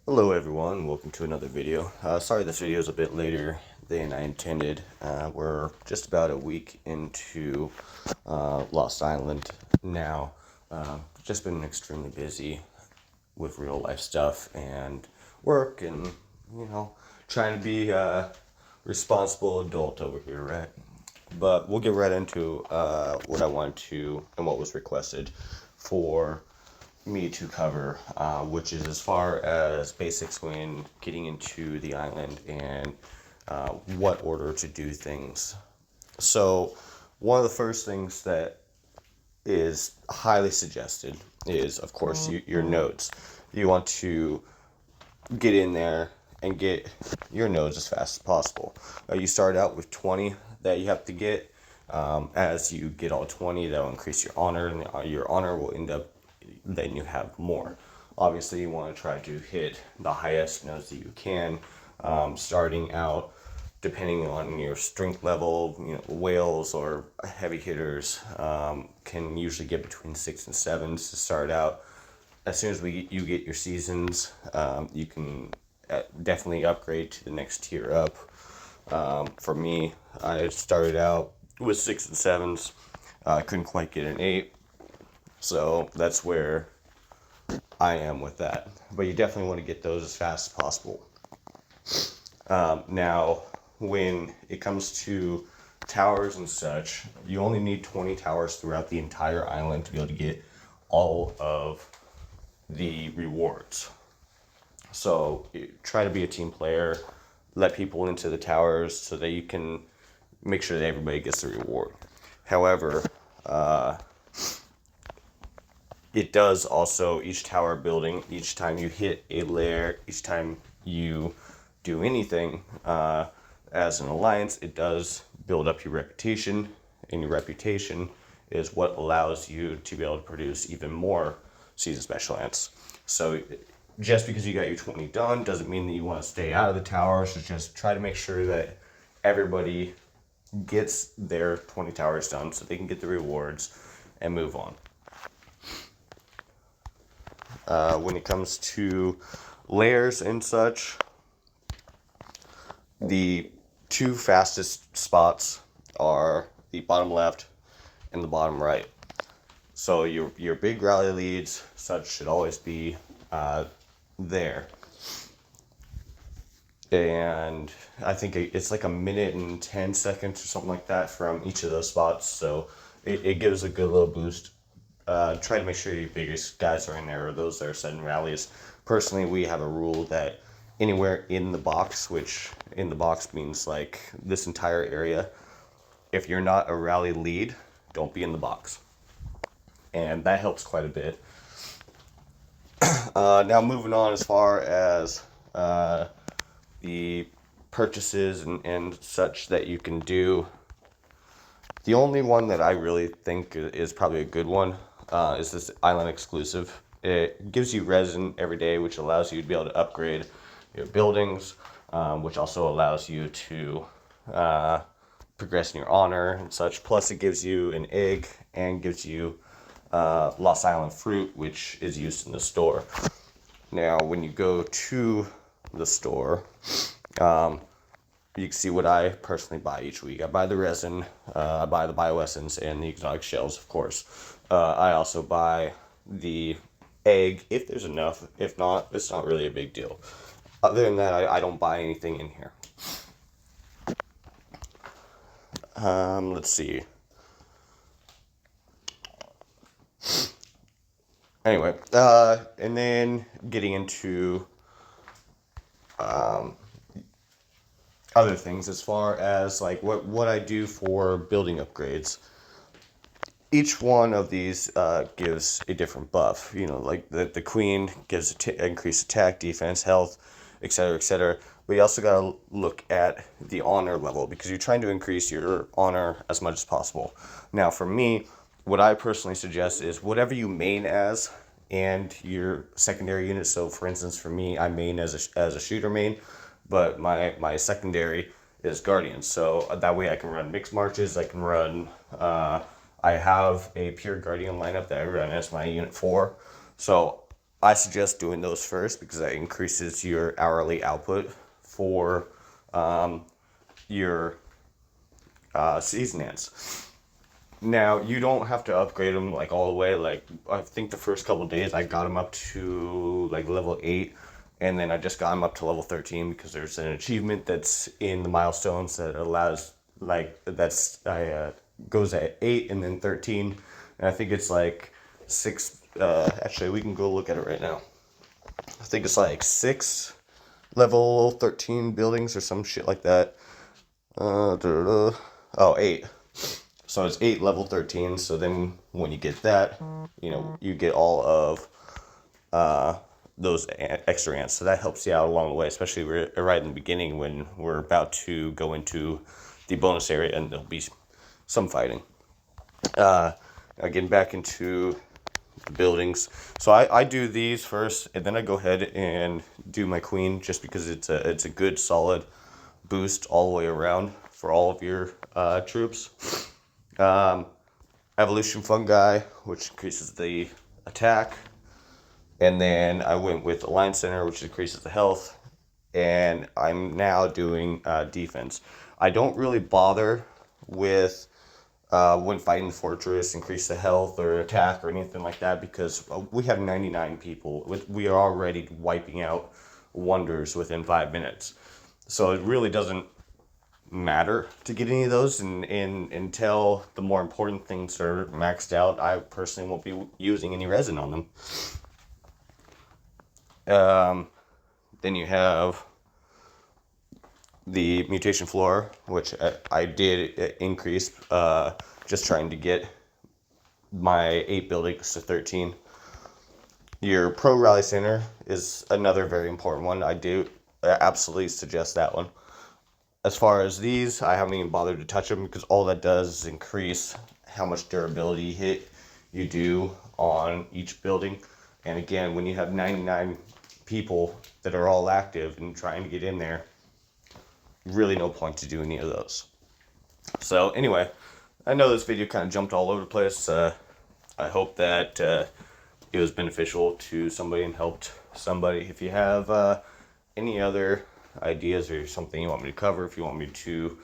Hello everyone, welcome to another video. Sorry this video is a bit later than I intended. We're just about a week into Lost Island now. Just been extremely busy with real life stuff and work and, trying to be a responsible adult over here, right? But we'll get right into what I wanted to and what was requested for me to cover, which is as far as basics when getting into the island and what order to do things. So, one of the first things that is highly suggested is, of course, your nodes. You want to get in there and get your nodes as fast as possible. You start out with 20 that you have to get. As you get all 20, that will increase your honor, and your honor will end up then you have more. Obviously, you want to try to hit the highest nodes that you can, starting out depending on your strength level. Whales or heavy hitters can usually get between 6 and 7s to start out. As soon as you get your seasons, you can definitely upgrade to the next tier up. For me, I started out with 6 and 7s. I couldn't quite get an 8. So that's where I am with that. But you definitely want to get those as fast as possible. Now, when it comes to towers and such, you only need 20 towers throughout the entire island to be able to get all of the rewards. So try to be a team player, let people into the towers so that you can make sure that everybody gets the reward. However, it does also, each tower building, each time you hit a layer, each time you do anything as an alliance, it does build up your reputation, and your reputation is what allows you to be able to produce even more season special ants. So just because you got your 20 done doesn't mean that you want to stay out of the towers. So just try to make sure that everybody gets their 20 towers done so they can get the rewards and move on. When it comes to layers and such, the two fastest spots are the bottom left and the bottom right. So your big rally leads, such should always be there. And I think it's like a minute and 10 seconds or something like that from each of those spots. So it gives a good little boost. Try to make sure your biggest guys are in there, or those that are setting rallies. Personally, we have a rule that anywhere in the box, which in the box means like this entire area, if you're not a rally lead, don't be in the box. And that helps quite a bit. Now moving on, as far as the purchases and such that you can do, the only one that I really think is probably a good one is this island exclusive. It gives you resin every day, which allows you to be able to upgrade your buildings, which also allows you to progress in your honor and such. Plus, it gives you an egg and gives you Lost Island fruit, which is used in the store. Now, when you go to the store, you can see what I personally buy each week. I buy the resin, I buy the bioessence, and the exotic shells, of course. I also buy the egg, if there's enough. If not, it's not really a big deal. Other than that, I don't buy anything in here. Let's see. Anyway, and then getting into other things as far as like what I do for building upgrades. Each one of these gives a different buff. Like the queen gives increased attack, defense, health, etc., etc. But you also got to look at the honor level, because you're trying to increase your honor as much as possible. Now, for me, what I personally suggest is whatever you main as and your secondary unit. So, for instance, for me, I main as a shooter main, but my secondary is guardian. So that way I can run mixed marches. I can run. I have a pure guardian lineup that I run as my unit 4. So I suggest doing those first because that increases your hourly output for your season ants. Now, you don't have to upgrade them like all the way. Like, I think the first couple days I got them up to like level 8, and then I just got them up to level 13 because there's an achievement that's in the milestones that allows, like, goes at 8 and then 13. And I think it's like 6. Actually, we can go look at it right now. I think it's like 6 level 13 buildings or some shit like that. Oh, 8. So it's 8 level 13. So then when you get that, you get all of those extra ants. So that helps you out along the way, especially right in the beginning when we're about to go into the bonus area and there'll be some fighting. Getting back into the buildings. So I do these first, and then I go ahead and do my queen, just because it's a good solid boost all the way around for all of your troops. Evolution fungi, which increases the attack, and then I went with Alliance Center, which increases the health, and I'm now doing defense. I don't really bother with when fighting the fortress, increase the health or attack or anything like that, because we have 99 people. We are already wiping out wonders within 5 minutes. So it really doesn't matter to get any of those, and until the more important things are maxed out, I personally won't be using any resin on them. Then you have the mutation floor, which I did increase, just trying to get my 8 buildings to 13. Your Pro Rally Center is another very important one. I do absolutely suggest that one. As far as these, I haven't even bothered to touch them because all that does is increase how much durability hit you do on each building. And again, when you have 99 people that are all active and trying to get in there, really no point to do any of those. So anyway, I know this video kind of jumped all over the place. I hope that it was beneficial to somebody and helped somebody. If you have any other ideas or something you want me to cover, if you want me to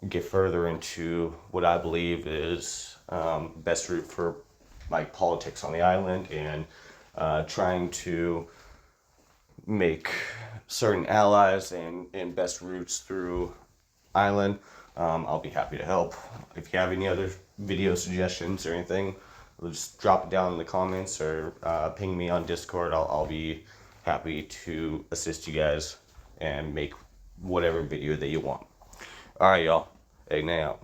get further into what I believe is best route for like politics on the island and trying to make certain allies and best routes through island, I'll be happy to help. If you have any other video suggestions or anything, just drop it down in the comments or ping me on Discord. I'll be happy to assist you guys and make whatever video that you want. Alright, y'all. Egg out.